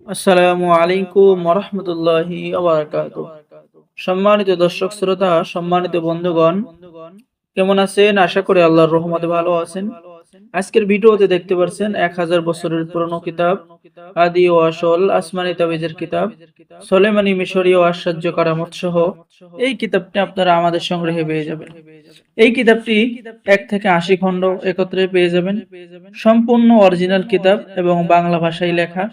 আসসালামু আলাইকুম ওয়া রাহমাতুল্লাহি ওয়া বারাকাতুহু। সম্মানিত দর্শক শ্রোতা, সম্মানিত বন্ধুগণ, কেমন আছেন? আশা করি আল্লাহর রহমতে ভালো আছেন। আজকের ভিডিওতে দেখতে পাচ্ছেন 1000 বছরের পুরনো কিতাব আদি ও আসল আসমানি তাবিজের কিতাব সুলেমানি মিশরী ও আশ্চর্য কারামত সহ এই কিতাবটি আপনারা আমাদের সংগ্রহে পেয়ে যাবেন। এই কিতাবটি 1 থেকে 80 খণ্ড একত্রে পেয়ে যাবেন। সম্পূর্ণ অরিজিনাল কিতাব এবং বাংলা ভাষায় লেখা।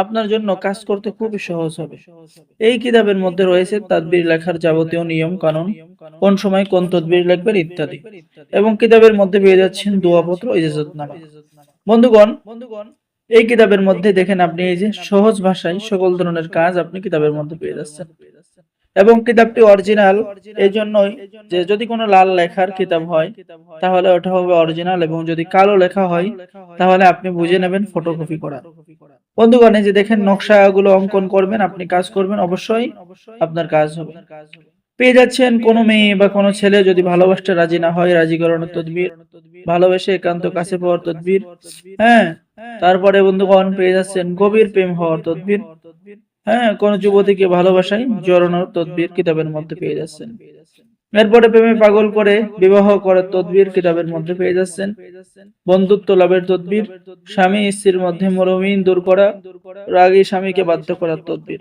আপনার জন্য কাজ করতে খুবই সহজ হবে। এই কিতাবের মধ্যে রয়েছে তাদবির লেখার যাবতীয় নিয়ম কানুন, কোন সময় কোন তদবির লিখবেন ইত্যাদি। এবং কিতাবের মধ্যে পেয়ে যাচ্ছেন দোয়াপত্র, ইজাজতনামা। বন্ধুগণ, এই কিতাবের মধ্যে দেখেন আপনি এই যে সহজ ভাষায় সকল ধরনের কাজ আপনি কিতাবের মধ্যে পেয়ে যাচ্ছেন। এবং কিতাবটি অরিজিনাল এই জন্যই যে যদি কোনো লাল লেখার কিতাব হয় তাহলে ওটা হবে অরিজিনাল, এবং যদি কালো লেখা হয় তাহলে আপনি বুঝে নেবেন ফটোকপি করা। বন্ধুগণ, এই যে দেখেন নকশাগুলো অঙ্কন করবেন, আপনি কাজ করবেন, অবশ্যই আপনার কাজ হবে। পেয়ে যাচ্ছেন কোনো মেয়ে বা কোনো ছেলে যদি ভালোবাসতে রাজি না হয়, রাজি করানোর তদবির, ভালোবেসে একান্ত কাছে পাওয়ার তদবির। হ্যাঁ, তারপরে বন্ধুগণ পেয়ে যাচ্ছেন গভীর প্রেম হওয়ার তদবির। হ্যাঁ, কোন যুবতীকে ভালোবাসায় জড়ানোর তদবির কিতাবের মধ্যে পেয়ে যাচ্ছেন। এরপরে প্রেমে পাগল করে বিবাহ করার তদবির কিতাবের মধ্যে পেয়ে যাচ্ছেন। বন্ধুত্ব লাভের তদবির, স্বামী স্ত্রীর মধ্যে মনোমিল দূর করা, রাগী স্বামীকে বাধ্য করার তদবির।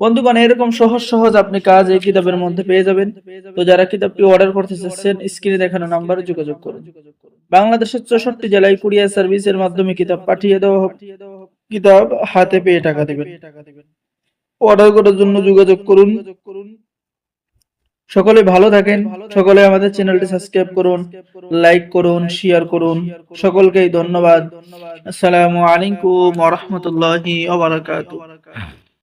বন্ধুগণ, এরকম সহজ সহজ আপনি কাজ এই কিতাবের মধ্যে পেয়ে যাবেন। তো যারা কিতাবটি অর্ডার করতে চাচ্ছেন, স্ক্রিনে দেখানো নাম্বারে যোগাযোগ করুন। বাংলাদেশের 64 জেলায় কুরিয়ার সার্ভিসের মাধ্যমে কিতাব পাঠিয়ে দেওয়া হবে। কিতাব হাতে পেয়ে টাকা দিবেন। অর্ডার করার জন্য যোগাযোগ করুন। সকলে ভালো থাকেন। সকলে আমাদের চ্যানেলটি সাবস্ক্রাইব করুন, লাইক করুন, শেয়ার করুন। সকলকেই ধন্যবাদ। আসসালামু আলাইকুম ওয়া রাহমাতুল্লাহি ওয়া বারাকাতুহু।